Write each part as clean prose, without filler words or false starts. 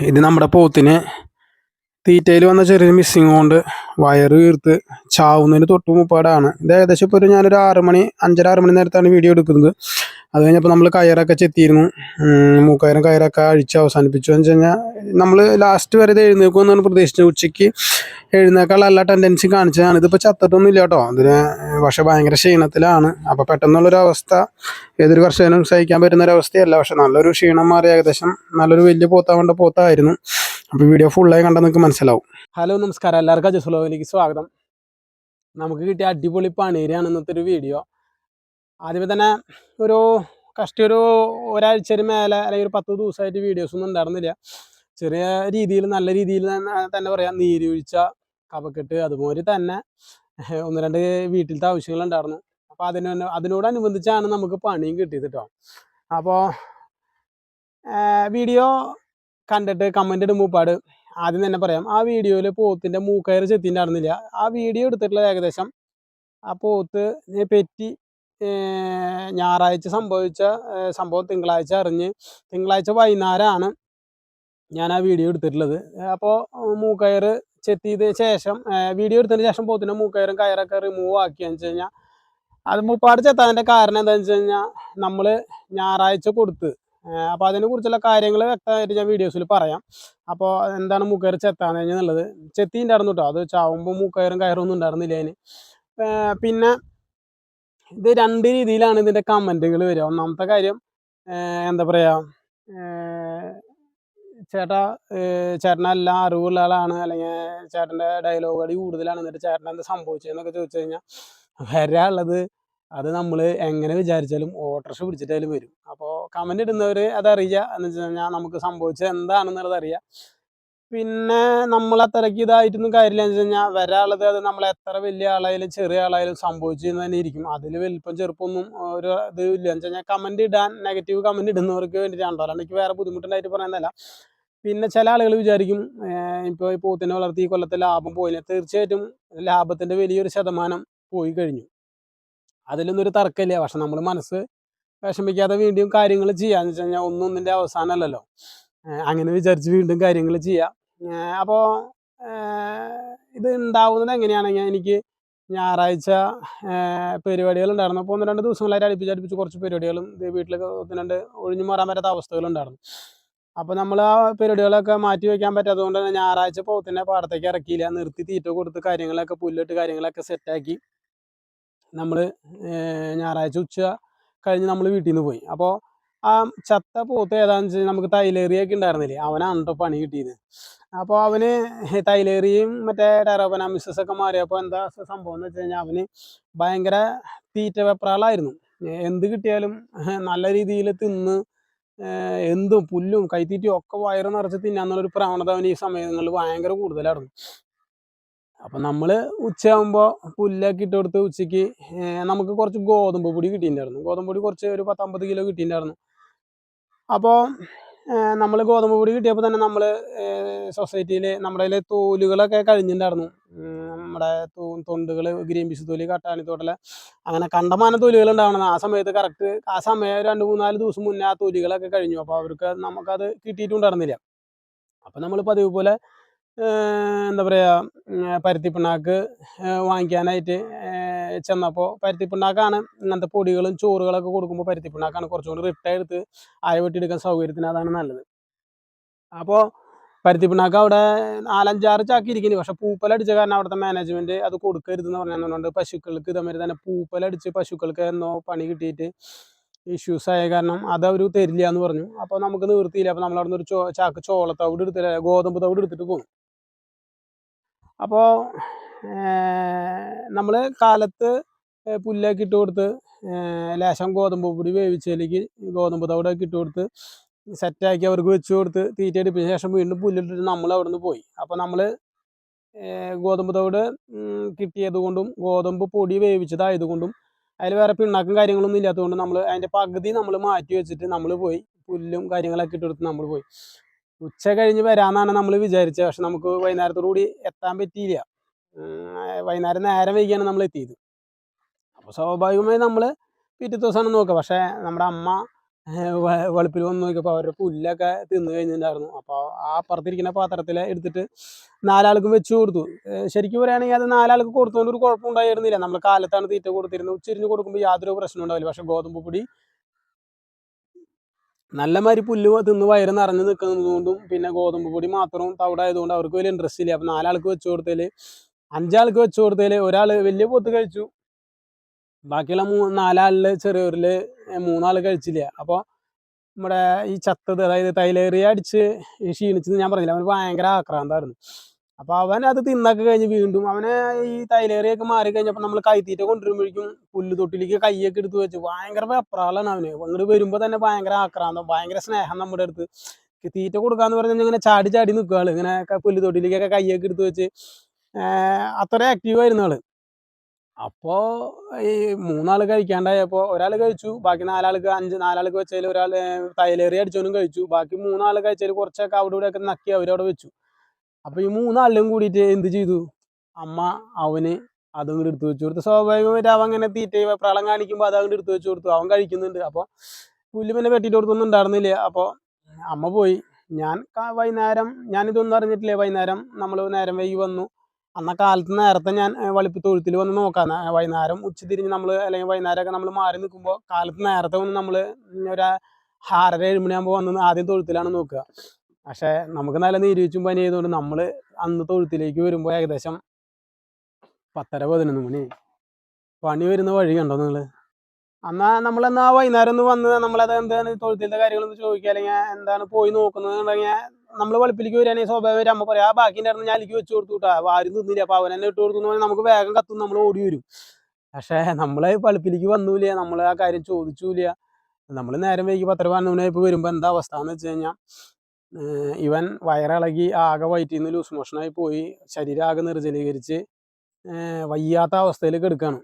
ഇത് നമ്മുടെ പോത്തിന് തീറ്റയിൽ വന്ന ചെറിയൊരു മിസ്സിങ് കൊണ്ട് വയറ് വീർത്ത് ചാവുന്നതിന് തൊട്ട് മുപ്പാടാണ്. ഇത് ഏകദേശം ഇപ്പോൾ ഞാനൊരു 6 മണി 5:30 മണി നേരത്താണ് വീഡിയോ എടുക്കുന്നത്. അത് കഴിഞ്ഞപ്പോൾ നമ്മൾ കയറൊക്കെ ചെത്തിയിരുന്നു. കയറൊക്കെ അഴിച്ച് അവസാനിപ്പിച്ചു എന്ന് വെച്ച് കഴിഞ്ഞാൽ നമ്മൾ ലാസ്റ്റ് വരെ ഇത് എഴുന്നേക്കുമെന്നാണ് പ്രതീക്ഷിച്ചത്. ഉച്ചയ്ക്ക് എഴുന്നേക്കാനുള്ള എല്ലാ ടെൻഡൻസി കാണിച്ചതാണ്. ഇതിപ്പോൾ ചത്തിട്ടൊന്നും ഇല്ല കേട്ടോ. ഇതിന് പക്ഷെ ഭയങ്കര ക്ഷീണത്തിലാണ്. അപ്പോൾ പെട്ടെന്നുള്ളൊരവസ്ഥ ഏതൊരു കർഷകനും സഹിക്കാൻ പറ്റുന്നൊരവസ്ഥയല്ല. പക്ഷെ നല്ലൊരു ക്ഷീണം മാറി ഏകദേശം നല്ലൊരു വലിയ പോത്താവേണ്ട പോത്തായിരുന്നു. അപ്പോൾ വീഡിയോ ഫുള്ളായി കണ്ടാൽ നിങ്ങൾക്ക് മനസ്സിലാവും. ഹലോ നമസ്കാരം, എല്ലാവർക്കും അജസ് വ്ലോഗിലേക്ക് സ്വാഗതം. നമുക്ക് കിട്ടിയ അടിപൊളി പണീരാണ് ഇന്നത്തെ ഒരു വീഡിയോ. ആദ്യമേ തന്നെ ഒരു ഒരാഴ്ചയിൽ മേലെ അല്ലെങ്കിൽ ഒരു 10 ദിവസമായിട്ട് വീഡിയോസൊന്നും ഉണ്ടായിരുന്നില്ല. ചെറിയ രീതിയിൽ നല്ല രീതിയിൽ തന്നെ പറയാം, നീരുവീഴ്ച, കഫക്കെട്ട്, അതുപോലെ തന്നെ 1-2 വീട്ടിലത്തെ ആവശ്യങ്ങളുണ്ടായിരുന്നു. അപ്പോൾ അതിനോടനുബന്ധിച്ചാണ് നമുക്ക് പണിയും കിട്ടിയത് കേട്ടോ. അപ്പോൾ വീഡിയോ കണ്ടിട്ട് കമൻ്റ് ഇടുമ്പോൾ ആദ്യം തന്നെ പറയാം, ആ വീഡിയോയിൽ പോത്തിൻ്റെ മൂക്കയർ ചെത്തിണ്ടായിരുന്നില്ല. ആ വീഡിയോ എടുത്തിട്ടുള്ളത് ഏകദേശം ആ പോത്ത് പെറ്റി ഞായറാഴ്ച സംഭവിച്ച സംഭവം തിങ്കളാഴ്ച അറിഞ്ഞ് തിങ്കളാഴ്ച വൈകുന്നേരമാണ് ഞാൻ ആ വീഡിയോ എടുത്തിട്ടുള്ളത്. അപ്പോൾ മൂക്കയർ ചെത്തിയതിന് ശേഷം വീഡിയോ എടുത്തതിന് ശേഷം പോത്തിൻ്റെ മൂക്കയറും കയറൊക്കെ റിമൂവ് ആക്കിയെന്ന് വെച്ച് കഴിഞ്ഞാൽ അത് മുപ്പാട് ചെത്താതിൻ്റെ കാരണം എന്താണെന്ന് വെച്ച് കഴിഞ്ഞാൽ നമ്മൾ ഞായറാഴ്ച കൊടുത്ത്. അപ്പോൾ അതിനെക്കുറിച്ചുള്ള കാര്യങ്ങൾ വ്യക്തമായിട്ട് ഞാൻ വീഡിയോസിൽ പറയാം. അപ്പോൾ എന്താണ് മൂക്കയർ ചെത്താന്ന് എന്നുള്ളത് ചെത്തിണ്ടായിരുന്നു കേട്ടോ. അത് ചാവുമ്പോൾ മൂക്കയറും കയറൊന്നും ഉണ്ടായിരുന്നില്ല അതിന്. പിന്നെ ഇത് 2 രീതിയിലാണ് ഇതിൻ്റെ കമൻറ്റുകൾ വരിക. ഒന്നാമത്തെ കാര്യം എന്താ പറയുക, ചേട്ടനെല്ലാം അറിവുള്ള ആളാണ്, അല്ലെങ്കിൽ ചേട്ടൻ്റെ ഡയലോഗ് അടി കൂടുതലാണ്, എന്നിട്ട് ചേട്ടൻ എന്താ സംഭവിച്ചതെന്നൊക്കെ ചോദിച്ചു കഴിഞ്ഞാൽ വരാനുള്ളത് അത് നമ്മൾ എങ്ങനെ വിചാരിച്ചാലും ഓട്ടോറിക്ഷ പിടിച്ചിട്ടായാലും വരും. അപ്പോൾ കമൻ്റ് ഇടുന്നവർ അതറിയുക എന്ന് വെച്ച് കഴിഞ്ഞാൽ നമുക്ക് സംഭവിച്ചത് എന്താണെന്നുള്ളത് അറിയാം. പിന്നെ നമ്മൾ അത്രയ്ക്ക് ഇതായിട്ടൊന്നും കാര്യമില്ല എന്ന് വെച്ച് കഴിഞ്ഞാൽ വരാനുള്ളത് അത് നമ്മൾ എത്ര വലിയ ആളായാലും ചെറിയ ആളായാലും സംഭവിച്ചു തന്നെ ഇരിക്കും. അതിൽ വലിപ്പം ചെറുപ്പമൊന്നും ഒരു ഇത് ഇല്ല എന്ന് വെച്ച് കഴിഞ്ഞാൽ കമൻ്റ് ഇടാൻ നെഗറ്റീവ് കമൻ്റ് ഇടുന്നവർക്ക് വേണ്ടിയിട്ടാണല്ലോ, അല്ലാണ്ട് എനിക്ക് വേറെ ബുദ്ധിമുട്ടുണ്ടായിട്ട് പറയുന്നതല്ല. പിന്നെ ചില ആളുകൾ വിചാരിക്കും ഇപ്പോൾ ഈ പോത്തിനെ വളർത്തി ഈ കൊല്ലത്തെ ലാഭം പോയില്ല. തീർച്ചയായിട്ടും ലാഭത്തിൻ്റെ വലിയൊരു ശതമാനം പോയി കഴിഞ്ഞു, അതിലൊന്നും ഒരു തർക്കമില്ല. പക്ഷെ നമ്മൾ മനസ്സ് വിഷമിക്കാതെ വീണ്ടും കാര്യങ്ങൾ ചെയ്യാന്ന് വെച്ച് കഴിഞ്ഞാൽ ഒന്നിൻ്റെ അവസാനമല്ലല്ലോ. അങ്ങനെ വിചാരിച്ച് വീണ്ടും കാര്യങ്ങൾ ചെയ്യാം. അപ്പോൾ ഇത് ഉണ്ടാവുന്നത് എങ്ങനെയാണെങ്കിൽ, എനിക്ക് ഞായറാഴ്ച പരിപാടികളുണ്ടായിരുന്നു. അപ്പോൾ 1-2 ദിവസങ്ങളായിട്ട് അടുപ്പിച്ച് കുറച്ച് പരിപാടികളും വീട്ടിലൊക്കെ 1-2 ഒഴിഞ്ഞു മാറാൻ പറ്റാത്ത അവസ്ഥകളുണ്ടായിരുന്നു. അപ്പോൾ നമ്മൾ ആ പരിപാടികളൊക്കെ മാറ്റി വയ്ക്കാൻ പറ്റാത്തത് കൊണ്ട് തന്നെ ഞായറാഴ്ച പോത്തിനെ പാടത്തേക്ക് ഇറക്കിയില്ല. നിർത്തി തീറ്റ കൊടുത്ത് കാര്യങ്ങളൊക്കെ പുല്ലിട്ട് കാര്യങ്ങളൊക്കെ സെറ്റാക്കി നമ്മൾ ഞായറാഴ്ച ഉച്ച കഴിഞ്ഞ് നമ്മൾ വീട്ടിൽ നിന്ന് പോയി. അപ്പോൾ ആ ചത്ത പോത്ത് ഏതാണെന്ന് വെച്ച് കഴിഞ്ഞാൽ നമുക്ക് തൈലേറിയൊക്കെ ഉണ്ടായിരുന്നില്ലേ, അവനാണ് കേട്ടോ പണി കിട്ടിയത്. അപ്പോൾ അവന് തൈലേറിയും മറ്റേ ടെറോപനാമിസസ് ഒക്കെ മാറിയപ്പോൾ എന്താ സംഭവം എന്ന് വെച്ച് കഴിഞ്ഞാൽ അവന് ഭയങ്കര തീറ്റ വെപ്രാളായിരുന്നു. എന്ത് കിട്ടിയാലും നല്ല രീതിയിൽ തിന്ന് എന്തും പുല്ലും കൈത്തീറ്റയും ഒക്കെ വയറ് നിറച്ച് തിന്നാന്നുള്ളൊരു പ്രവണത അവന് ഈ സമയങ്ങളിൽ ഭയങ്കര കൂടുതലായിരുന്നു. അപ്പം നമ്മൾ ഉച്ചയാകുമ്പോൾ പുല്ലൊക്കെ ഇട്ട് കൊടുത്ത് ഉച്ചയ്ക്ക് നമുക്ക് കുറച്ച് ഗോതമ്പ് പൊടി കിട്ടിയിട്ടുണ്ടായിരുന്നു. ഗോതമ്പ് പൊടി കുറച്ച് ഒരു 10-50 കിലോ കിട്ടിയിട്ടുണ്ടായിരുന്നു. അപ്പോൾ നമ്മൾ ഗോതമ്പ് പൊടി കിട്ടിയപ്പോൾ തന്നെ നമ്മൾ സൊസൈറ്റിയിൽ നമ്മുടെ കയ്യിൽ തോലുകളൊക്കെ കഴിഞ്ഞിട്ടുണ്ടായിരുന്നു. നമ്മുടെ തൊണ്ടുകൾ, ഗ്രീൻ പീസ് തൊലി, കട്ടാണി തോട്ടല, അങ്ങനെ കണ്ടമാനം തൊലികൾ ഉണ്ടാവണം. ആ സമയത്ത് കറക്റ്റ് ആ സമയം 2-3-4 ദിവസം മുന്നേ ആ തൊലികളൊക്കെ കഴിഞ്ഞു. അപ്പോൾ അവർക്ക് നമുക്കത് കിട്ടിയിട്ടുണ്ടായിരുന്നില്ല. അപ്പോൾ നമ്മൾ പതിവ് പോലെ എന്താ പറയുക, പരുത്തിപ്പിണ്ണാക്ക് വാങ്ങിക്കാനായിട്ട് ചെന്നപ്പോൾ പരുത്തിപ്പിണ്ണാക്കാണ് ഇങ്ങനത്തെ പൊടികളും ചോറുകളൊക്കെ കൊടുക്കുമ്പോൾ പരുത്തിപ്പിണ്ണാക്കാണ് കുറച്ചുകൂടി റിട്ടായെടുത്ത് ആയ വെട്ടിയെടുക്കാൻ സൗകര്യത്തിന് അതാണ് നല്ലത്. അപ്പോൾ പരുത്തിപ്പിണ്ണാക്ക് അവിടെ 4-5-6 ചാക്കി ഇരിക്കുന്നു. പക്ഷേ പൂപ്പലടിച്ച കാരണം അവിടുത്തെ മാനേജ്മെൻറ്റ് അത് കൊടുക്കരുതെന്ന് പറഞ്ഞതുകൊണ്ട് പശുക്കൾക്ക് ഇതേമാതിരി തന്നെ പൂപ്പലടിച്ച് പശുക്കൾക്ക് എന്നോ പണി കിട്ടിയിട്ട് ഇഷ്യൂസ് ആയ കാരണം അതവർ തരില്ല എന്ന് പറഞ്ഞു. അപ്പോൾ നമുക്ക് നിവൃത്തിയില്ല. അപ്പോൾ നമ്മൾ അവിടെ നിന്ന് ഒരു ചാക്ക് ചോളത്തവിട് എടുത്തിട്ട് ഗോതമ്പ് തവിട് എടുത്തിട്ട് പോകും. അപ്പോൾ നമ്മൾ കാലത്ത് പുല്ലൊക്കെ ഇട്ട് കൊടുത്ത് ലേശം ഗോതമ്പ് പൊടി വേവിച്ചതിലേക്ക് ഗോതമ്പ് തവിടൊക്കെ ഇട്ട് കൊടുത്ത് സെറ്റാക്കി അവർക്ക് വെച്ച് കൊടുത്ത് തീറ്റ എടുപ്പിച്ച ശേഷം വീണ്ടും പുല്ലിട്ടിട്ട് നമ്മൾ അവിടെ നിന്ന് പോയി. അപ്പോൾ നമ്മൾ ഗോതമ്പ് തവിട് കിട്ടിയത് കൊണ്ടും ഗോതമ്പ് പൊടി വേവിച്ചതായതുകൊണ്ടും അതിൽ വേറെ പിണ്ണാക്കും കാര്യങ്ങളൊന്നും ഇല്ലാത്തതുകൊണ്ട് നമ്മൾ അതിൻ്റെ പകുതി നമ്മൾ മാറ്റി വെച്ചിട്ട് നമ്മൾ പോയി പുല്ലും കാര്യങ്ങളൊക്കെ ഇട്ട് കൊടുത്ത് നമ്മൾ പോയി. ഉച്ച കഴിഞ്ഞ് വരാമെന്നാണ് നമ്മൾ വിചാരിച്ചത്. പക്ഷെ നമുക്ക് വൈകുന്നേരത്തോടു കൂടി എത്താൻ പറ്റിയില്ല. വൈകുന്നേരം നേരം വൈകിയാണ് നമ്മൾ എത്തിയത്. അപ്പോൾ സ്വാഭാവികമായി നമ്മൾ പിറ്റേ ദിവസമാണ് നോക്കുക. പക്ഷേ നമ്മുടെ അമ്മ വെളുപ്പിൽ വന്ന് നോക്കിയപ്പോൾ അവരുടെ പുല്ലൊക്കെ തിന്നു കഴിഞ്ഞിട്ടുണ്ടായിരുന്നു. അപ്പോൾ ആ അപ്പുറത്തിരിക്കുന്ന പാത്രത്തിൽ എടുത്തിട്ട് 4 ആൾക്കും വെച്ച് കൊടുത്തു. ശരിക്കും പറയുകയാണെങ്കിൽ അത് 4 ആൾക്ക് കൊടുത്തുകൊണ്ട് ഒരു കുഴപ്പം ഉണ്ടായിരുന്നില്ല. നമ്മൾ കാലത്താണ് തീറ്റ കൊടുത്തിരുന്നത്. ഉച്ചരിഞ്ഞ് കൊടുക്കുമ്പോൾ യാതൊരു പ്രശ്നം ഉണ്ടാവില്ല. പക്ഷേ ഗോതമ്പ് പൊടി നല്ലമാതിരി പുല്ല് തിന്ന് വയറ് നിറഞ്ഞ് നിൽക്കുന്നതുകൊണ്ടും പിന്നെ ഗോതമ്പ് പൊടി മാത്രം തവിടായതുകൊണ്ട് അവർക്ക് വലിയ ഇൻട്രസ്റ്റ് ഇല്ല. അപ്പോൾ 4 ആൾക്ക് വെച്ച് കൊടുത്തതിൽ 5 ആൾക്ക് വെച്ച് കൊടുത്തതിൽ ഒരാൾ വലിയ പോത്ത് കഴിച്ചു. ബാക്കിയുള്ള 4 ആളിൽ ചെറിയവരിൽ 3 ആൾ കഴിച്ചില്ല. അപ്പോൾ നമ്മുടെ ഈ ചത്തത്, അതായത് തൈലേറിയ അടിച്ച് ക്ഷീണിച്ചെന്ന് ഞാൻ പറഞ്ഞില്ല, അവന് ഭയങ്കര ആക്രാന്തായിരുന്നു. അപ്പോൾ അവൻ അത് തിന്നൊക്കെ കഴിഞ്ഞ് വീണ്ടും അവന് ഈ തൈലേറിയൊക്കെ മാറി കഴിഞ്ഞപ്പോൾ നമ്മൾ കൈത്തീറ്റ കൊണ്ടുവരുമ്പോഴേക്കും പുല്ല് തൊട്ടിലേക്ക് കൈയൊക്കെ എടുത്ത് വെച്ച് ഭയങ്കര വെപ്രാളാണ് അവന്. അങ്ങോട്ട് വരുമ്പോൾ തന്നെ ഭയങ്കര ആക്രാന്തം, ഭയങ്കര സ്നേഹം നമ്മുടെ അടുത്ത്. തീറ്റ കൊടുക്കാന്ന് പറഞ്ഞാൽ ഇങ്ങനെ ചാടി ചാടി നിൽക്കുക ആള്, ഇങ്ങനെ പുല്ല് തൊട്ടിലേക്കൊക്കെ കൈയൊക്കെ എടുത്ത് വെച്ച് അത്ര ആക്റ്റീവായിരുന്നു ആള്. അപ്പോൾ ഈ 3 ആൾ കഴിക്കാണ്ടായപ്പോൾ ഒരാൾ കഴിച്ചു, ബാക്കി 4 ആൾക്ക് വെച്ചതിൽ ഒരാൾ തൈലേറി അടിച്ചവനും കഴിച്ചു. ബാക്കി 3 ആൾ കഴിച്ചതിൽ കുറച്ചൊക്കെ അവിടെ ഇവിടെയൊക്കെ നക്കി അവരവിടെ വെച്ചു. അപ്പോൾ ഈ 3 ആളിലും കൂടിയിട്ട് എന്ത് ചെയ്തു, അമ്മ അവന് അതും കൂടി എടുത്ത് വെച്ച് കൊടുത്തു. സ്വാഭാവികമായിട്ട് അവൻ അങ്ങനെ തീറ്റ വെപ്രാളം കാണിക്കുമ്പോൾ അത് അങ്ങോട്ട് എടുത്ത് വെച്ച് കൊടുത്തു. അവൻ കഴിക്കുന്നുണ്ട്. അപ്പോൾ പുല്ല് പിന്നെ വെട്ടിയിട്ട് കൊടുത്തൊന്നും ഉണ്ടായിരുന്നില്ല. അപ്പോൾ അമ്മ പോയി. ഞാൻ വൈകുന്നേരം, ഞാനിതൊന്നും അറിഞ്ഞിട്ടില്ലേ, വൈകുന്നേരം നമ്മൾ നേരം വൈകി വന്നു. അന്ന കാലത്ത് നേരത്തെ ഞാൻ വെളുപ്പ് തൊഴുത്തിൽ വന്ന് നോക്കാം. വൈകുന്നേരം ഉച്ചതിരിഞ്ഞ് നമ്മൾ, അല്ലെങ്കിൽ വൈകുന്നേരമൊക്കെ നമ്മൾ മാറി നിൽക്കുമ്പോൾ കാലത്ത് നേരത്തെ വന്ന് നമ്മൾ ഒരു 6:30-7 മണിയാകുമ്പോൾ വന്ന് ആദ്യം തൊഴുത്തിലാണ് നോക്കുക. പക്ഷേ നമുക്ക് നല്ല നീരുവെച്ചും പനി ചെയ്തുകൊണ്ട് നമ്മൾ അന്ന് തൊഴുത്തിലേക്ക് വരുമ്പോൾ ഏകദേശം 10:30-11 മണി. പണി വരുന്ന വഴി കണ്ടോ നിങ്ങൾ? നമ്മളെന്നാ വൈകുന്നേരം ഒന്ന് വന്ന് നമ്മളത് എന്താണ് തൊഴുത്തിൻ്റെ കാര്യങ്ങളൊന്ന് ചോദിക്കുക, അല്ലെങ്കിൽ എന്താണ് പോയി നോക്കുന്നതെന്നുണ്ടെങ്കിൽ നമ്മൾ വെളുപ്പിലേക്ക് വരികയാണെങ്കിൽ സ്വാഭാവികമായിട്ട് അമ്മ പറയാം, ആ ബാക്കി ഉണ്ടായിരുന്നു ഞാൻ എനിക്ക് വെച്ച് കൊടുത്തു കേട്ടോ, ആരും തിന്നില്ല, അപ്പോൾ അവൻ തന്നെ ഇട്ട് കൊടുത്തു എന്ന് പറഞ്ഞാൽ നമുക്ക് വേഗം കത്തും, നമ്മൾ ഓടി വരും. പക്ഷേ നമ്മൾ വെളുപ്പിലേക്ക് വന്നൂല, നമ്മൾ ആ കാര്യം ചോദിച്ചൂല. നമ്മൾ നേരം വൈകി 10-11 മണിയായപ്പോൾ വരുമ്പോൾ എന്താ അവസ്ഥ എന്ന് വെച്ച് കഴിഞ്ഞാൽ, ഇവൻ വയറിളകി ആകെ വയറ്റിൽ നിന്ന് ലൂസ് മോഷനായി പോയി, ശരീരം ആകെ നിർജ്ജലീകരിച്ച് വയ്യാത്ത അവസ്ഥയിൽ കിടക്കുകയാണ്.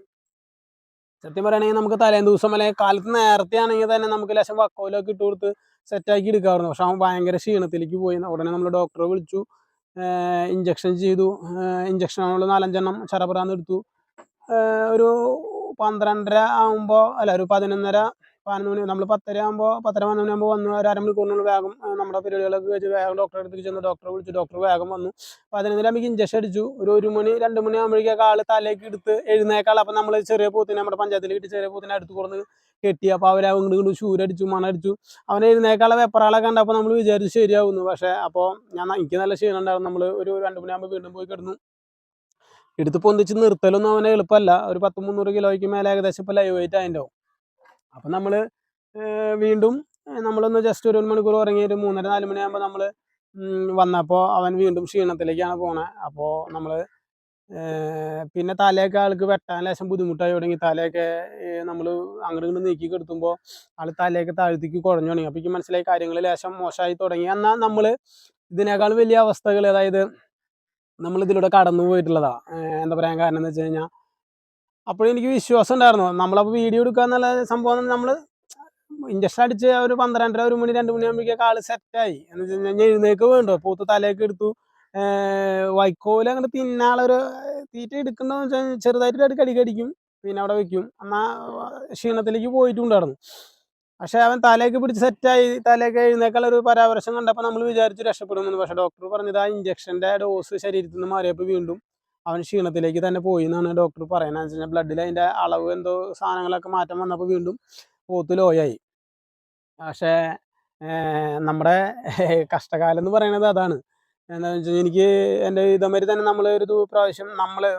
സത്യം പറയുകയാണെങ്കിൽ നമുക്ക് തലേന്ന് ദിവസം അല്ലെങ്കിൽ കാലത്ത് നേരത്തെ ആണെങ്കിൽ തന്നെ നമുക്ക് ലേശം വക്കോലൊക്കെ ഇട്ട് കൊടുത്ത് സെറ്റാക്കി എടുക്കാറുണ്ട്. പക്ഷെ അവൻ ഭയങ്കര ക്ഷീണത്തിലേക്ക് പോയി. ഉടനെ നമ്മൾ ഡോക്ടറെ വിളിച്ചു, ഇഞ്ചക്ഷൻ ചെയ്തു. ഇഞ്ചക്ഷനുകൾ 4-5 ചറപറാന്ന് എടുത്തു. ഒരു 12:30 ആകുമ്പോൾ, അല്ല ഒരു 11:30-11 മണി, നമ്മൾ 10:30 ആകുമ്പോൾ 10:30-11 മണിയാകുമ്പോൾ വന്നു. ഒരു അരമണിക്കൂറിനുള്ളിൽ വേഗം നമ്മുടെ പരിപാടികളൊക്കെ വെച്ച് വേഗം ഡോക്ടറെ അടുത്തേക്ക് ചെന്ന് ഡോക്ടറെ വിളിച്ചു. ഡോക്ടർ വേഗം വന്നു. 11:30 ആകുമ്പോൾ ഇഞ്ചക്ഷൻ അടിച്ചു. ഒരു 1 മണി 2 മണി ആകുമ്പോഴേക്കൊക്കെ ആൾ തലേക്ക് എടുത്ത് എഴുന്നേക്കാൾ. അപ്പം നമ്മൾ ചെറിയ പോത്തിനെ, നമ്മുടെ പഞ്ചായത്തിൽ കിട്ടി ചെറിയ പോത്തിനെ അടുത്ത് കൊടുന്ന് കെട്ടി. അപ്പോൾ അവർ അങ്ങോട്ട് ശൂരടിച്ചു, മണടിച്ചു. അവൻ എഴുന്നേക്കാളെ വെപ്പറാളൊക്കെ കണ്ടപ്പോൾ നമ്മൾ വിചാരിച്ചു ശരിയാവുന്നു. പക്ഷേ അപ്പോൾ എനിക്ക് നല്ല ക്ഷീണം ഉണ്ടായിരുന്നു. നമ്മൾ ഒരു 2 മണിയാകുമ്പോൾ വീണ്ടും പോയി കിടന്നു. എടുത്ത് പൊന്തിച്ച് നിർത്തലൊന്നും അവനെ എളുപ്പമല്ല. ഒരു 100-300 കിലോയ്ക്ക് മേലെ ഏകദേശം ഇപ്പോൾ ലൈവ് വെയിറ്റ് ആയിട്ടുണ്ടാവും. അപ്പം നമ്മൾ വീണ്ടും നമ്മളൊന്ന് ജസ്റ്റ് ഒരു 1 മണിക്കൂർ ഉറങ്ങി ഒരു 3:30-4 മണിയാകുമ്പോൾ നമ്മൾ വന്നപ്പോൾ അവൻ വീണ്ടും ക്ഷീണത്തിലേക്കാണ് പോണത്. അപ്പോൾ നമ്മൾ പിന്നെ തലയൊക്കെ ആൾക്ക് വെട്ടാൻ ലേശം ബുദ്ധിമുട്ടായി തുടങ്ങി. തലയൊക്കെ നമ്മൾ അങ്ങോട്ട് ഇങ്ങോട്ട് നീക്കി കെടുത്തുമ്പോൾ ആൾ തലയൊക്കെ താഴ്ത്തിക്ക് കുഴഞ്ഞു തുടങ്ങി. അപ്പോൾ എനിക്ക് മനസ്സിലായി കാര്യങ്ങൾ ലേശം മോശമായി തുടങ്ങി. എന്നാൽ നമ്മൾ ഇതിനേക്കാൾ വലിയ അവസ്ഥകൾ, അതായത് നമ്മൾ ഇതിലൂടെ കടന്നു പോയിട്ടുള്ളതാണ്. എന്താ പറയാൻ കാരണം എന്ന് വെച്ച് കഴിഞ്ഞാൽ, അപ്പോഴും എനിക്ക് വിശ്വാസം ഉണ്ടായിരുന്നു. നമ്മളപ്പോൾ വീഡിയോ എടുക്കുക എന്നുള്ള സംഭവം, നമ്മൾ ഇഞ്ചക്ഷൻ അടിച്ച് ഒരു 12:30 1 മണി 2 മണിയാകുമ്പോഴേക്കൊക്കെ ആൾ സെറ്റായി. എന്ന് വെച്ച് കഴിഞ്ഞാൽ എഴുന്നേക്ക് വേണ്ടോ, പോത്ത് തലയൊക്കെ എടുത്തു. വൈക്കോല് അങ്ങോട്ട് തിന്നാളൊരു തീറ്റ എടുക്കണമെന്ന് വെച്ചാൽ ചെറുതായിട്ട് കടിക്കും, പിന്നെ അവിടെ വെക്കും. എന്നാൽ ക്ഷീണത്തിലേക്ക് പോയിട്ടുണ്ടായിരുന്നു. പക്ഷേ അവൻ തലയൊക്കെ പിടിച്ച് സെറ്റായി, തലയൊക്കെ എഴുന്നേക്കാൾ ഒരു പരാമർശം കണ്ടപ്പോൾ നമ്മൾ വിചാരിച്ചു രക്ഷപ്പെടുമെന്ന്. പക്ഷേ ഡോക്ടർ പറഞ്ഞത് ആ ഇഞ്ചക്ഷൻ്റെ ഡോസ് ശരീരത്തിൽ നിന്ന് മാറിയപ്പോൾ വീണ്ടും അവൻ ക്ഷീണത്തിലേക്ക് തന്നെ പോയി എന്നാണ് ഡോക്ടർ പറയുന്നത്. എന്ന് വെച്ച് കഴിഞ്ഞാൽ ബ്ലഡിൽ അതിൻ്റെ അളവ് എന്തോ സാധനങ്ങളൊക്കെ മാറ്റം വന്നപ്പോൾ വീണ്ടും പോത്ത് ലോയായി. പക്ഷേ നമ്മുടെ കഷ്ടകാലം എന്ന് പറയുന്നത് അതാണ്. എന്താണെന്ന് വെച്ചാൽ, എനിക്ക് എൻ്റെ ഇതേമാതിരി തന്നെ നമ്മൾ ഒരു പ്രാവശ്യം നമ്മുടെ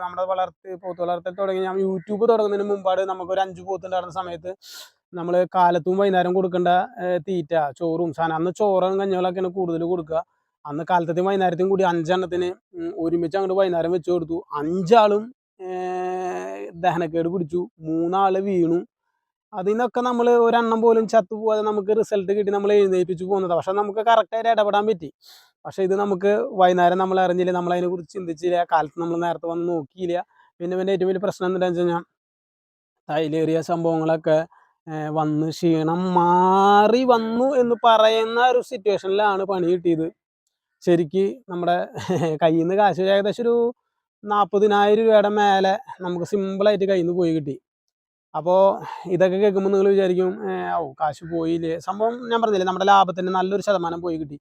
പോത്ത് വളർത്തൽ തുടങ്ങി. ഞാൻ യൂട്യൂബ് തുടങ്ങുന്നതിന് മുമ്പാട് നമുക്കൊരു 5 പോത്തുണ്ടായിരുന്ന സമയത്ത് നമ്മൾ കാലത്തും വൈകുന്നേരം കൊടുക്കേണ്ട തീറ്റ, ചോറും സാധനം, അന്ന് ചോറും കഞ്ഞികളൊക്കെയാണ് കൂടുതൽ കൊടുക്കുക. അന്ന് കാലത്തേയും വൈകുന്നേരത്തെയും കൂടി 5 എണ്ണത്തിന് ഒരുമിച്ച് അങ്ങോട്ട് വൈകുന്നേരം വെച്ച് കൊടുത്തു. 5 ആളും ദഹനക്കേട് പിടിച്ചു, 3 ആൾ വീണു. അതിൽ നിന്നൊക്കെ നമ്മൾ ഒരെണ്ണം പോലും ചത്തുപോകാതെ നമുക്ക് റിസൾട്ട് കിട്ടി, നമ്മൾ എഴുന്നേൽപ്പിച്ച് പോകുന്നതാണ്. പക്ഷെ നമുക്ക് കറക്റ്റായിട്ട് ഇടപെടാൻ പറ്റി. പക്ഷേ ഇത് നമുക്ക് വൈകുന്നേരം നമ്മൾ അറിഞ്ഞില്ല, നമ്മളതിനെക്കുറിച്ച് ചിന്തിച്ചില്ല, കാലത്ത് നമ്മൾ നേരത്തെ വന്ന് നോക്കിയില്ല. പിന്നെ ഏറ്റവും വലിയ പ്രശ്നം എന്താണെന്ന് വെച്ച് കഴിഞ്ഞാൽ, തൈലേറിയ സംഭവങ്ങളൊക്കെ വന്ന് ക്ഷീണം മാറി വന്നു എന്ന് പറയുന്ന ഒരു സിറ്റുവേഷനിലാണ് പണി കിട്ടിയത്. ശരിക്ക് നമ്മുടെ കയ്യിൽ നിന്ന് കാശ് ഏകദേശം ഒരു 40,000 രൂപയുടെ മേലെ നമുക്ക് സിമ്പിളായിട്ട് കയ്യിൽ നിന്ന് പോയി കിട്ടി. അപ്പോൾ ഇതൊക്കെ കേൾക്കുമ്പോൾ നിങ്ങൾ വിചാരിക്കും കാശ് പോയില്ലേ. സംഭവം ഞാൻ പറഞ്ഞില്ലേ, നമ്മുടെ ലാഭത്തിൻ്റെ നല്ലൊരു ശതമാനം പോയി കിട്ടി.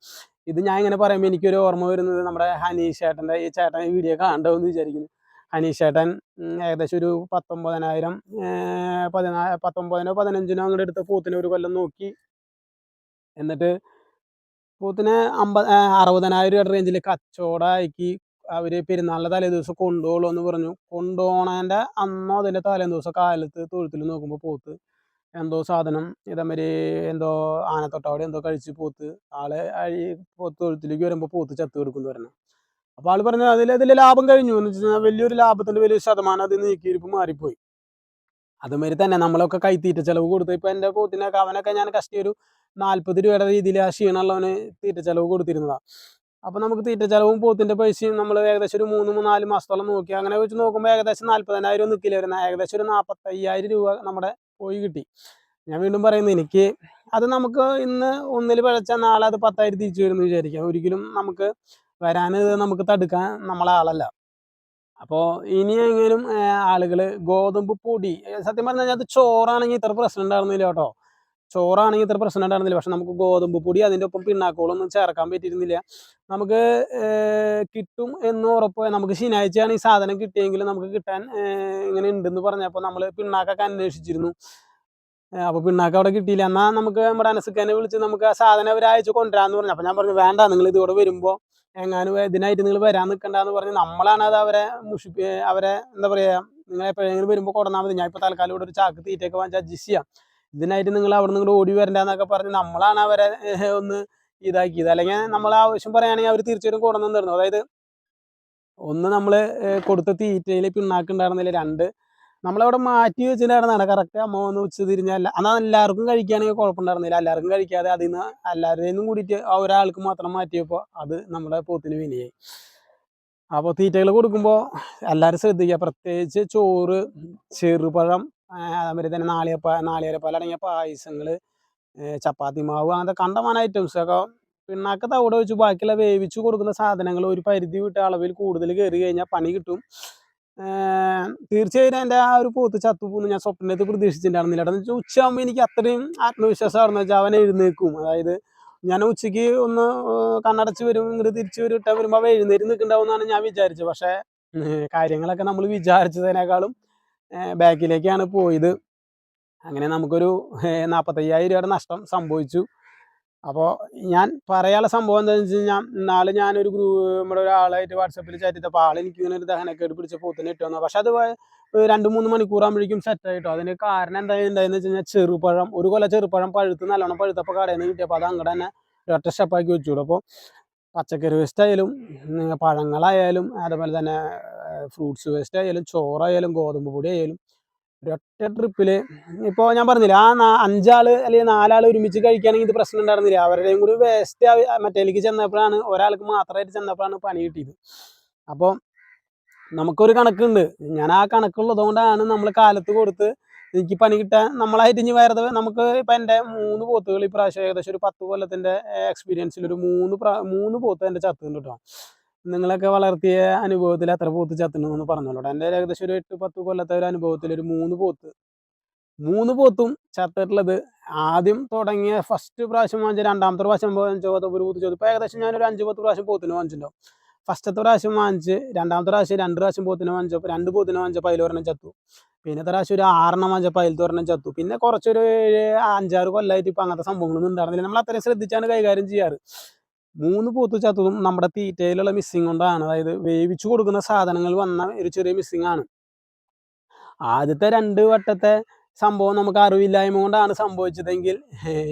ഇത് ഞാൻ ഇങ്ങനെ പറയുമ്പോൾ എനിക്കൊരു ഓർമ്മ വരുന്നത് നമ്മുടെ ഹനീഷ് ചേട്ടൻ്റെ, ഈ ചേട്ടൻ ഈ വീഡിയോ കാണുന്നുണ്ടെന്ന് വിചാരിക്കുന്നു. ഹനീഷ് ചേട്ടൻ ഏകദേശം ഒരു 19,000 19 15 അങ്ങോട്ട് എടുത്ത് പോത്തിനെ ഒരു കൊല്ലം നോക്കി. എന്നിട്ട് പോത്തിനെ 60,000 രൂപയുടെ റേഞ്ചിൽ കച്ചവടമാക്കി. അവർ പെരുന്നാളിൻ്റെ തലേ ദിവസം കൊണ്ടുപോകുള്ളൂ എന്ന് പറഞ്ഞു. കൊണ്ടുപോകണേൻ്റെ അന്നോ അതിൻ്റെ തലേ ദിവസം കാലത്ത് തൊഴുത്തിൽ നോക്കുമ്പോൾ പോത്ത് എന്തോ സാധനം ഇതേമാതിരി എന്തോ ആനത്തൊട്ടവിടെ എന്തോ കഴിച്ച് പോത്ത് ആളെ പോത്ത് തൊഴുത്തിലേക്ക് വരുമ്പോൾ പോത്ത് ചത്ത് കിടക്കുന്നു പറഞ്ഞു. അപ്പോൾ ആൾ പറഞ്ഞു അതിൽ ലാഭം കഴിഞ്ഞു എന്ന് വെച്ച് കഴിഞ്ഞാൽ വലിയൊരു ലാഭത്തിൻ്റെ വലിയൊരു ശതമാനം അത് നീക്കിയിരിപ്പ് മാറിപ്പോയി. അതുമാതിരി തന്നെ നമ്മളൊക്കെ കൈത്തീറ്റ ചിലവ് കൊടുത്തു. ഇപ്പോൾ എൻ്റെ പോത്തിനൊക്കെ അവനൊക്കെ ഞാൻ കഷ്ടി ഒരു 40 രൂപയുടെ രീതിയിൽ ആ ക്ഷീണമുള്ളവന് തീറ്റ ചിലവ് കൊടുത്തിരുന്നതാണ്. അപ്പോൾ നമുക്ക് തീറ്റ ചിലവും പോത്തിൻ്റെ പൈസയും നമ്മൾ ഏകദേശം ഒരു 3-4 മാസത്തോളം നോക്കി. അങ്ങനെ വെച്ച് നോക്കുമ്പോൾ ഏകദേശം 40,000 നിൽക്കില്ല വരുന്നത്. ഏകദേശം ഒരു 45,000 രൂപ നമ്മുടെ പോയി കിട്ടി. ഞാൻ വീണ്ടും പറയുന്നു, എനിക്ക് അത് നമുക്ക് ഇന്ന് ഒന്നിൽ പിഴച്ചാൽ നാളെ അത് 10,000 തിരിച്ചു വരുമെന്ന് വിചാരിക്കാം. ഒരിക്കലും നമുക്ക് വരാൻ നമുക്ക് തടുക്കാൻ നമ്മളെ ആളല്ല. അപ്പോൾ ഇനിയെങ്കിലും ആളുകൾ ഗോതമ്പ് പൊടി, സത്യം പറഞ്ഞു കഴിഞ്ഞാൽ അത് ചോറാണെങ്കിൽ ഇത്ര പ്രശ്നം ഉണ്ടായിരുന്നില്ല കേട്ടോ. ചോറാണെങ്കിൽ ഇത്ര പ്രശ്നം ഉണ്ടായിരുന്നില്ല. പക്ഷെ നമുക്ക് ഗോതമ്പ് പൊടി അതിൻ്റെ ഒപ്പം പിണ്ണാക്കുകളൊന്നും ചേർക്കാൻ പറ്റിയിരുന്നില്ല. നമുക്ക് കിട്ടും എന്ന് ഉറപ്പ്. നമുക്ക് ശനിയാഴ്ചയാണ് ഈ സാധനം കിട്ടിയെങ്കിൽ നമുക്ക് കിട്ടാൻ ഇങ്ങനെ ഉണ്ടെന്ന് പറഞ്ഞപ്പോൾ നമ്മൾ പിണ്ണാക്കൊക്കെ അന്വേഷിച്ചിരുന്നു. അപ്പോൾ പിണ്ണാക്ക് അവിടെ കിട്ടിയില്ല. എന്നാൽ നമുക്ക് നമ്മുടെ അനസുക്കാനെ വിളിച്ച് നമുക്ക് ആ സാധനം ഒരാഴ്ച കൊണ്ടുവരാമെന്ന് പറഞ്ഞു. അപ്പോൾ ഞാൻ പറഞ്ഞു വേണ്ട, നിങ്ങൾ ഇതിവിടെ വരുമ്പോൾ എങ്ങാനും ഇതിനായിട്ട് നിങ്ങൾ വരാൻ നിൽക്കണ്ടെന്ന് പറഞ്ഞ് നമ്മളാണ് അത് അവരെ അവരെ എന്താ പറയുക, നിങ്ങൾ എപ്പോഴെങ്കിലും വരുമ്പോൾ കൊണ്ടുവന്നാൽ മതി, ഞാൻ ഇപ്പോൾ തൽക്കാലം ഇവിടെ ഒരു ചാക്ക് തീറ്റയൊക്കെ വാങ്ങിച്ച് അഡ്ജസ്റ്റ് ചെയ്യാം, ഇതിനായിട്ട് നിങ്ങൾ അവിടെ നിങ്ങൾ ഓടി വരണ്ടെന്നൊക്കെ പറഞ്ഞ് നമ്മളാണ് അവരെ ഒന്ന് ഇതാക്കിയത്. അല്ലെങ്കിൽ നമ്മൾ ആവശ്യം പറയുകയാണെങ്കിൽ അവർ തീർച്ചയായിട്ടും കൊണ്ടുവന്നു തരുന്നു. അതായത് ഒന്ന് നമ്മൾ കൊടുത്ത തീറ്റയിൽ പിണ്ണാക്ക് ഉണ്ടായിരുന്നില്ല, 2 നമ്മളവിടെ മാറ്റി വെച്ചിട്ടുണ്ടായിരുന്നതാണ് കറക്റ്റ്. അമ്മ വന്ന് ഉച്ച തിരിഞ്ഞല്ല എന്നാൽ എല്ലാവർക്കും കഴിക്കുകയാണെങ്കിൽ കുഴപ്പമുണ്ടായിരുന്നില്ല. എല്ലാവർക്കും കഴിക്കാതെ അതിൽ നിന്ന് എല്ലാവരുടെയും കൂടിയിട്ട് ഒരാൾക്ക് മാത്രം മാറ്റിയപ്പോൾ അത് നമ്മുടെ പോത്തിന് വിനയായി. അപ്പോൾ തീറ്റകൾ കൊടുക്കുമ്പോൾ എല്ലാവരും ശ്രദ്ധിക്കുക, പ്രത്യേകിച്ച് ചോറ്, ചെറുപഴം, അതുമാതിരി തന്നെ നാളികേരപ്പാൽ അടങ്ങിയ പായസങ്ങൾ, ചപ്പാത്തി മാവ്, അങ്ങനത്തെ കണ്ടമാന ഐറ്റംസൊക്കെ പിണ്ണാക്ക് തവിട് വെച്ച് ബാക്കിയുള്ള വേവിച്ച് കൊടുക്കുന്ന സാധനങ്ങൾ ഒരു പരിധി വിട്ട അളവിൽ കൂടുതൽ കയറി കഴിഞ്ഞാൽ പണി കിട്ടും. തീർച്ചയായും എൻ്റെ ആ ഒരു പോത്ത് ചത്തുപോകുന്നു ഞാൻ സ്വപ്നത്തിൽ പ്രതീക്ഷിച്ചിട്ടുണ്ടായിരുന്നില്ല. എന്ന് വെച്ചാൽ ഉച്ചയാകുമ്പോൾ എനിക്ക് അത്രയും ആത്മവിശ്വാസമാണെന്ന് വെച്ചാൽ അവൻ എഴുന്നേൽക്കും. അതായത് ഞാൻ ഉച്ചയ്ക്ക് ഒന്ന് കണ്ണടച്ച് വരും, ഇങ്ങോട്ട് തിരിച്ച് വരും, ഇട്ടാൽ വരുമ്പോൾ അവ എഴുന്നേറ്റ് നിൽക്കുന്നുണ്ടാവും എന്നാണ് ഞാൻ വിചാരിച്ചത്. പക്ഷേ കാര്യങ്ങളൊക്കെ നമ്മൾ വിചാരിച്ചതിനേക്കാളും ബാക്കിലേക്കാണ് പോയത്. അങ്ങനെ നമുക്കൊരു 45,000 രൂപയുടെ നഷ്ടം സംഭവിച്ചു. അപ്പോൾ ഞാൻ പറയാനുള്ള സംഭവം എന്താണെന്ന് വെച്ച് കഴിഞ്ഞാൽ, നാളെ ഞാനൊരു നമ്മുടെ ഒരാളായിട്ട് വാട്സപ്പിൽ ചാറ്റ് ചെയ്തപ്പോൾ ആൾ എനിക്ക് ഇങ്ങനെ ഒരു ദഹനക്കേട് പിടിച്ച പോത്തിനെ ഇട്ടു തന്നു. പക്ഷെ അത് 2-3 മണിക്കൂറാകുമ്പോഴേക്കും സെറ്റായിട്ടോ. അതിന് കാരണം എന്തായെന്ന് വെച്ച് കഴിഞ്ഞാൽ ചെറുപഴം, ഒരു കൊല ചെറുപഴം പഴുത്ത് നല്ലോണം പഴുത്തപ്പോൾ കടയിൽ നിന്ന് കിട്ടിയപ്പോൾ അത് അങ്ങോട്ട് തന്നെ ഒറ്റ സ്റ്റെപ്പാക്കി വെച്ചു. അപ്പോൾ പച്ചക്കറി വേസ്റ്റ് ആയാലും പഴങ്ങളായാലും അതുപോലെ തന്നെ ഫ്രൂട്ട്സ് വേസ്റ്റ് ആയാലും ചോറായാലും ഗോതമ്പ് പൊടി ആയാലും ഒരൊറ്റ ട്രിപ്പിൽ, ഇപ്പോൾ ഞാൻ പറഞ്ഞില്ല ആ 5 ആൾ അല്ലെങ്കിൽ 4 ആൾ ഒരുമിച്ച് കഴിക്കുകയാണെങ്കിൽ ഇത് പ്രശ്നം ഉണ്ടായിരുന്നില്ല. അവരുടെയും കൂടി വേസ്റ്റ് മറ്റേലേക്ക് ചെന്നപ്പോഴാണ്, ഒരാൾക്ക് മാത്രമായിട്ട് ചെന്നപ്പോഴാണ് പണി കിട്ടിയത്. അപ്പോൾ നമുക്കൊരു കണക്കുണ്ട്. ഞാൻ ആ കണക്കുള്ളത് കൊണ്ടാണ് നമ്മൾ കാലത്ത് കൊടുത്ത് എനിക്ക് പണി കിട്ടാൻ നമ്മളായിട്ട് ഇനി വേറെ നമുക്ക് ഇപ്പം എൻ്റെ 3 പോത്തുകൾ ഇപ്രാവശ്യം ഏകദേശം ഒരു 10 കൊല്ലത്തിൻ്റെ എക്സ്പീരിയൻസിൽ ഒരു 3 പോത്ത് എൻ്റെ ചത്തുണ്ട് കേട്ടോ. നിങ്ങളൊക്കെ വളർത്തിയ അനുഭവത്തിൽ എത്ര പോത്ത് ചത്തുണ്ടെന്ന് പറഞ്ഞോളൂ. എൻ്റെ ഏകദേശം ഒരു 8-10 കൊല്ലത്തെ ഒരു അനുഭവത്തിൽ ഒരു 3 പോത്തും ചത്തിട്ടുള്ളത്. ആദ്യം തുടങ്ങിയ ഫസ്റ്റ് പ്രാവശ്യം വാങ്ങിച്ച, രണ്ടാമത്തെ പ്രാവശ്യം വാങ്ങിച്ചോ ഒരു പോത്ത് ചോദിച്ചു. ഇപ്പോൾ ഏകദേശം ഞാനൊരു 5-10 പ്രാവശ്യം പോത്തിന് വാങ്ങിച്ചിട്ടുണ്ടാവും. ഫസ്റ്റത്തെ പ്രാവശ്യം വാങ്ങിച്ച്, രണ്ടാമത്തെ പ്രാവശ്യം 2 പ്രാവശ്യം പോത്തിന് വാങ്ങിച്ചപ്പോൾ 2 പോത്തിന് വാങ്ങിച്ചപ്പോൾ അതിലൊരെണ്ണം ചത്തു. പിന്നത്തെ പ്രാവശ്യം ഒരു 6 വാങ്ങിച്ചപ്പോൾ അതിലൊരെണ്ണം ചത്തു. പിന്നെ കുറച്ചൊരു 5-6 കൊല്ലമായിട്ട് ഇപ്പം അങ്ങനത്തെ സംഭവങ്ങളൊന്നും ഉണ്ടായിരുന്നില്ല. നമ്മൾ അത്രയും ശ്രദ്ധിച്ചാണ് കൈകാര്യം ചെയ്യാറ്. 3 പോത്ത് ചത്തതും നമ്മുടെ തീറ്റയിലുള്ള മിസ്സിങ് കൊണ്ടാണ്. അതായത് വേവിച്ചു കൊടുക്കുന്ന സാധനങ്ങൾ വന്ന ഒരു ചെറിയ മിസ്സിങ് ആണ്. ആദ്യത്തെ 2 വട്ടത്തെ സംഭവം നമുക്ക് അറിവില്ലായ്മ കൊണ്ടാണ് സംഭവിച്ചതെങ്കിൽ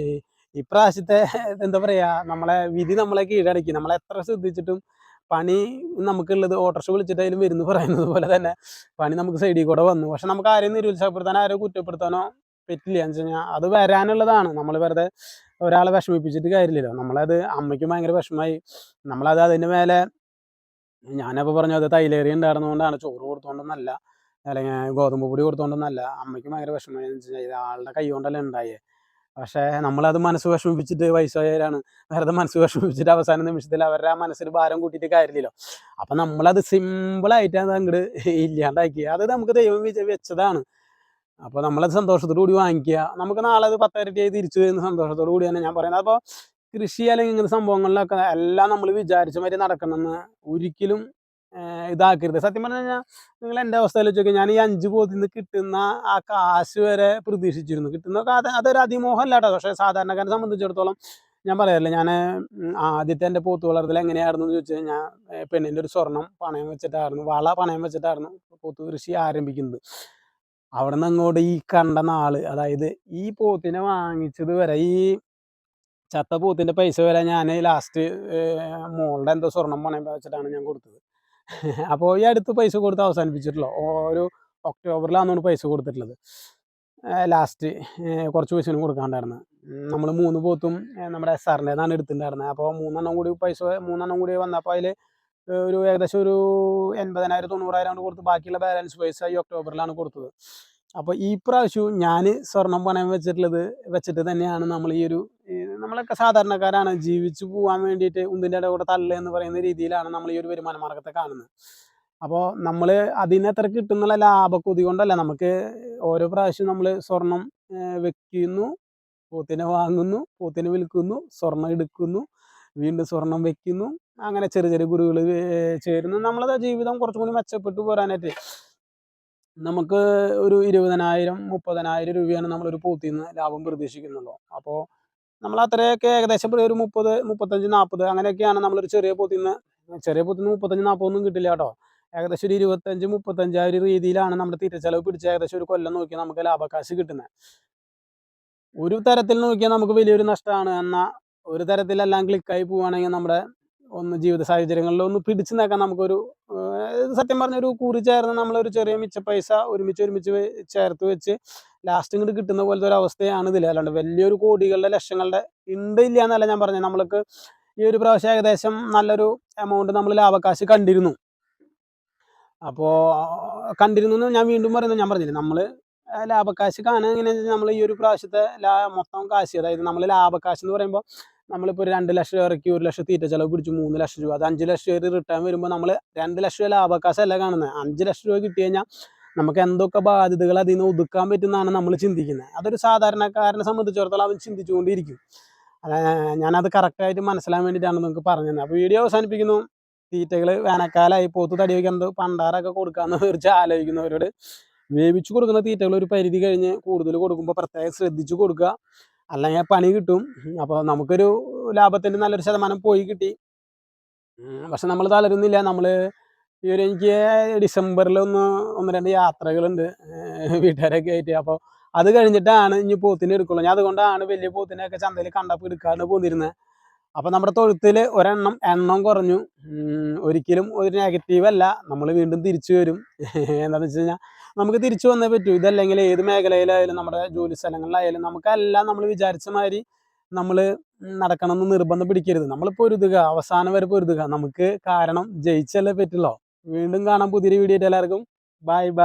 ഇപ്രാവശ്യത്തെ എന്താ പറയുക, നമ്മളെ വിധി നമ്മളെ കീഴടക്കി. നമ്മളെത്ര ശ്രദ്ധിച്ചിട്ടും പണി നമുക്കുള്ളത് ഓട്ടോറിക്ഷ വിളിച്ചിട്ടായാലും വരുന്നു പറയുന്നത് പോലെ തന്നെ പണി നമുക്ക് സൈഡിൽ കൂടെ വന്നു. പക്ഷെ നമുക്ക് ആരെയും നിരുത്സാഹപ്പെടുത്താനോ ആരെയും കുറ്റപ്പെടുത്താനോ പറ്റില്ല. എന്ന് വെച്ച് കഴിഞ്ഞാൽ അത് വരാനുള്ളതാണ്. നമ്മൾ വെറുതെ ഒരാളെ വിഷമിപ്പിച്ചിട്ട് കാര്യമില്ലല്ലോ. നമ്മളത് അമ്മയ്ക്കും ഭയങ്കര വിഷമമായി. നമ്മളത് അതിൻ്റെ മേലെ ഞാനപ്പോൾ പറഞ്ഞു അത് തൈലേറി ഉണ്ടായിരുന്നുകൊണ്ടാണ്, ചോറ് കൊടുത്തുകൊണ്ടൊന്നല്ല, അല്ലെങ്കിൽ ഗോതമ്പ് പൊടി കൊടുത്തുകൊണ്ടൊന്നല്ല. അമ്മയ്ക്ക് ഭയങ്കര വിഷമമായി. എന്ന് വെച്ച് കഴിഞ്ഞാൽ ആളുടെ കൈ കൊണ്ടല്ലേ ഉണ്ടായേ. പക്ഷേ നമ്മളത് മനസ്സ് വിഷമിപ്പിച്ചിട്ട് വയസ്സായവരാണ്, വെറുതെ മനസ്സ് വിഷമിപ്പിച്ചിട്ട് അവസാന നിമിഷത്തിൽ അവരുടെ ആ മനസ്സിൽ ഭാരം കൂട്ടിയിട്ട് കാര്യമില്ലല്ലോ. അപ്പം നമ്മളത് സിമ്പിളായിട്ട് അത് അങ്ങോട്ട് ഇല്ലാണ്ടാക്കി. അത് നമുക്ക് ദൈവം വെച്ചതാണ്. അപ്പോൾ നമ്മളത് സന്തോഷത്തോടു കൂടി വാങ്ങിക്കുക. നമുക്ക് നാളെ അത് 10 ഇരട്ടിയായി തിരിച്ചു വരുന്ന സന്തോഷത്തോടു കൂടിയാണ് ഞാൻ പറയുന്നത്. അപ്പോൾ കൃഷി അല്ലെങ്കിൽ ഇങ്ങനത്തെ സംഭവങ്ങളിലൊക്കെ എല്ലാം നമ്മൾ വിചാരിച്ച മാതിരി നടക്കണമെന്ന് ഒരിക്കലും ഇതാക്കരുത്. സത്യം പറഞ്ഞു കഴിഞ്ഞാൽ നിങ്ങൾ എൻ്റെ അവസ്ഥയിൽ വെച്ച് നോക്കിയാൽ ഞാൻ ഈ 5 പോത്തിൽ നിന്ന് കിട്ടുന്ന ആ കാശ് വരെ പ്രതീക്ഷിച്ചിരുന്നു. കിട്ടുന്ന അതൊരു അതിമോഹമല്ല കേട്ടോ. പക്ഷേ സാധാരണക്കാരനെ സംബന്ധിച്ചിടത്തോളം ഞാൻ പറയാറില്ല, ഞാൻ ആദ്യത്തെ എൻ്റെ പോത്ത് വളർത്തൽ എങ്ങനെയായിരുന്നു എന്ന് ചോദിച്ചു കഴിഞ്ഞാൽ പെണ്ണിൻ്റെ ഒരു സ്വർണം പണയം വെച്ചിട്ടായിരുന്നു, വള പണയം വെച്ചിട്ടായിരുന്നു പോത്ത് കൃഷി ആരംഭിക്കുന്നത്. അവിടെ നിന്ന് അങ്ങോട്ട് ഈ കണ്ട നാള്, അതായത് ഈ പോത്തിനെ വാങ്ങിച്ചത് വരെ, ഈ ചത്ത പോത്തിൻ്റെ പൈസ വരെ ഞാൻ ലാസ്റ്റ് മോളുടെ എന്തോ സ്വർണം പണയം വെച്ചിട്ടാണ് ഞാൻ കൊടുത്തത്. അപ്പോൾ ഈ അടുത്ത് പൈസ കൊടുത്ത് അവസാനിപ്പിച്ചിട്ടുള്ളൂ. ഒരു ഒക്ടോബറിലാണ് പൈസ കൊടുത്തിട്ടുള്ളത്. ലാസ്റ്റ് കുറച്ച് പൈസയും കൊടുക്കാണ്ടായിരുന്നു. നമ്മൾ 3 പോത്തും നമ്മുടെ SRൻ്റെതാണ് എടുത്തിട്ടുണ്ടായിരുന്നത്. അപ്പോൾ 3 എണ്ണം കൂടി വന്നപ്പോൾ അതിൽ ഒരു ഏകദേശം ഒരു 80,000 90,000 കൊടുത്ത് ബാക്കിയുള്ള ബാലൻസ് പൈസ ഈ ഒക്ടോബറിലാണ് കൊടുത്തത്. അപ്പോൾ ഈ പ്രാവശ്യവും ഞാൻ സ്വർണം പണയം വെച്ചിട്ട് തന്നെയാണ് നമ്മൾ നമ്മളൊക്കെ സാധാരണക്കാരാണ്, ജീവിച്ചു പോകാൻ വേണ്ടിയിട്ട് ഉന്തിൻ്റെ ഇടയിൽ കൂടെ തള്ളുക എന്ന് പറയുന്ന രീതിയിലാണ് നമ്മൾ ഈ ഒരു വരുമാന മാർഗ്ഗത്തെ കാണുന്നത്. അപ്പോൾ നമ്മൾ അതിന് എത്ര കിട്ടുന്നുള്ള ലാഭക്കൊതി കൊണ്ടല്ല, നമുക്ക് ഓരോ പ്രാവശ്യം നമ്മൾ സ്വർണം വെക്കുന്നു, പോത്തിനെ വാങ്ങുന്നു, പോത്തിനെ വിൽക്കുന്നു, സ്വർണം എടുക്കുന്നു, വീണ്ടും സ്വർണം വെക്കുന്നു, അങ്ങനെ ചെറിയ ചെറിയ ഗുരുകൾ ചേരുന്നു. നമ്മളത് ജീവിതം കുറച്ചും കൂടി മെച്ചപ്പെട്ടു പോരാനായിട്ട് നമുക്ക് ഒരു 20,000 30,000 രൂപയാണ് നമ്മളൊരു പോത്തിൽ നിന്ന് ലാഭം പ്രതീക്ഷിക്കുന്നുള്ളൂ. അപ്പോൾ നമ്മൾ അത്രയൊക്കെ ഏകദേശം ഒരു 30 35 40 അങ്ങനെയൊക്കെയാണ് നമ്മളൊരു ചെറിയ പോത്തിൽ നിന്ന് 35 40 ഒന്നും കിട്ടില്ല കേട്ടോ. ഏകദേശം ഒരു 25 35 ആ ഒരു രീതിയിലാണ് നമ്മുടെ തീറ്റച്ചെലവ് പിടിച്ച് ഏകദേശം ഒരു കൊല്ലം നോക്കിയാൽ നമുക്ക് ലാഭക്കാശ് കിട്ടുന്നത്. ഒരു തരത്തിൽ നോക്കിയാൽ നമുക്ക് വലിയൊരു നഷ്ടമാണ്. എന്നാൽ ഒരു തരത്തിലെല്ലാം ക്ലിക്കായി പോവുകയാണെങ്കിൽ നമ്മുടെ ജീവിത സാഹചര്യങ്ങളിൽ ഒന്ന് പിടിച്ചു നിൽക്കാൻ നമുക്കൊരു സത്യം പറഞ്ഞൊരു കൂറി ചേർന്ന് നമ്മളൊരു ചെറിയ മിച്ച പൈസ ഒരുമിച്ച് ചേർത്ത് വെച്ച് ലാസ്റ്റ് ഇങ്ങോട്ട് കിട്ടുന്ന പോലത്തെ ഒരു അവസ്ഥയാണ് ഇതിൽ. അല്ലാണ്ട് വലിയൊരു കോടികളുടെ ലക്ഷങ്ങളുടെ ഇല്ല എന്നല്ല ഞാൻ പറഞ്ഞത്. നമ്മൾക്ക് ഈ ഒരു പ്രാവശ്യം ഏകദേശം നല്ലൊരു എമൗണ്ട് നമ്മൾ ലാഭക്കാശ് കണ്ടിരുന്നു. അപ്പോൾ കണ്ടിരുന്നു ഞാൻ വീണ്ടും പറയുന്നത്, ഞാൻ പറഞ്ഞില്ലേ, നമ്മൾ ലാഭക്കാശ് കാണുക എങ്ങനെയാണെന്ന് വെച്ചാൽ നമ്മൾ ഈ ഒരു പ്രാവശ്യത്തെ മൊത്തം കാശ്, അതായത് നമ്മൾ ലാഭക്കാശ് എന്ന് പറയുമ്പോൾ നമ്മളിപ്പോൾ ഒരു 2 ലക്ഷം ഇറക്കി 1 ലക്ഷം തീറ്റ ചെലവ് പിടിച്ചു 3 ലക്ഷം രൂപ, അത് 5 ലക്ഷം രൂപ റിട്ടേൺ വരുമ്പോൾ നമ്മൾ 2 ലക്ഷം രൂപ ലാഭക്കാശല്ല കാണുന്നത്. 5 ലക്ഷം രൂപ കിട്ടി കഴിഞ്ഞാൽ നമുക്ക് എന്തൊക്കെ ബാധ്യതകൾ അതിൽ നിന്ന് ഒതുക്കാൻ പറ്റുന്നതാണ് നമ്മൾ ചിന്തിക്കുന്നത്. അതൊരു സാധാരണക്കാരനെ സംബന്ധിച്ചിടത്തോളം അവൻ ചിന്തിച്ചുകൊണ്ടിരിക്കും. ഞാനത് കറക്റ്റായിട്ട് മനസ്സിലാൻ വേണ്ടിയിട്ടാണ് നിങ്ങൾക്ക് പറഞ്ഞത്. അപ്പോൾ വീഡിയോ അവസാനിപ്പിക്കുന്നു. തീറ്റകൾ വേനൽക്കാലമായി പോത്ത് തടി വയ്ക്കാൻ പണ്ടാരൊക്കെ കൊടുക്കാമെന്ന് തീർച്ച ആലോചിക്കുന്നവരോട് വേവിച്ച് കൊടുക്കുന്ന തീറ്റകൾ ഒരു പരിധി കഴിഞ്ഞ് കൂടുതൽ കൊടുക്കുമ്പോൾ പ്രത്യേകം ശ്രദ്ധിച്ച് കൊടുക്കുക, അല്ലെങ്കിൽ പണി കിട്ടും. അപ്പോൾ നമുക്കൊരു ലാഭത്തിൻ്റെ നല്ലൊരു ശതമാനം പോയി കിട്ടി. പക്ഷെ നമ്മൾ തളരുന്നില്ല. നമ്മൾ എനിക്ക് ഡിസംബറിൽ 1-2 യാത്രകളുണ്ട് വീട്ടുകാരൊക്കെ ആയിട്ട്. അപ്പോൾ അത് കഴിഞ്ഞിട്ടാണ് ഇനി പോത്തിനെ എടുക്കുള്ളൂ. ഞാൻ അതുകൊണ്ടാണ് വലിയ പോത്തിനെയൊക്കെ ചന്തയിൽ കണ്ടപ്പോൾ എടുക്കാണ്ട് പോന്നിരുന്നത്. അപ്പോൾ നമ്മുടെ തൊഴുത്തിൽ എണ്ണം കുറഞ്ഞു. ഒരിക്കലും ഒരു നെഗറ്റീവ് അല്ല, നമ്മൾ വീണ്ടും തിരിച്ചു വരും. എന്താണെന്ന് വെച്ച് കഴിഞ്ഞാൽ നമുക്ക് തിരിച്ചു വന്നേ പറ്റൂ. ഇതല്ലെങ്കിൽ ഏത് മേഖലയിലായാലും നമ്മുടെ ജോലി സ്ഥലങ്ങളിലായാലും നമുക്കെല്ലാം നമ്മൾ വിചാരിച്ച മാതിരി നമ്മൾ നടക്കണമെന്ന് നിർബന്ധം പിടിക്കരുത്. നമ്മൾ പൊരുതുക, അവസാനം വരെ പൊരുതുക. നമുക്ക് കാരണം ജയിച്ചല്ലേ പറ്റുള്ളൂ. വീണ്ടും കാണാം പുതിയൊരു വീഡിയോ ആയിട്ട്. എല്ലാവർക്കും ബൈ ബൈ.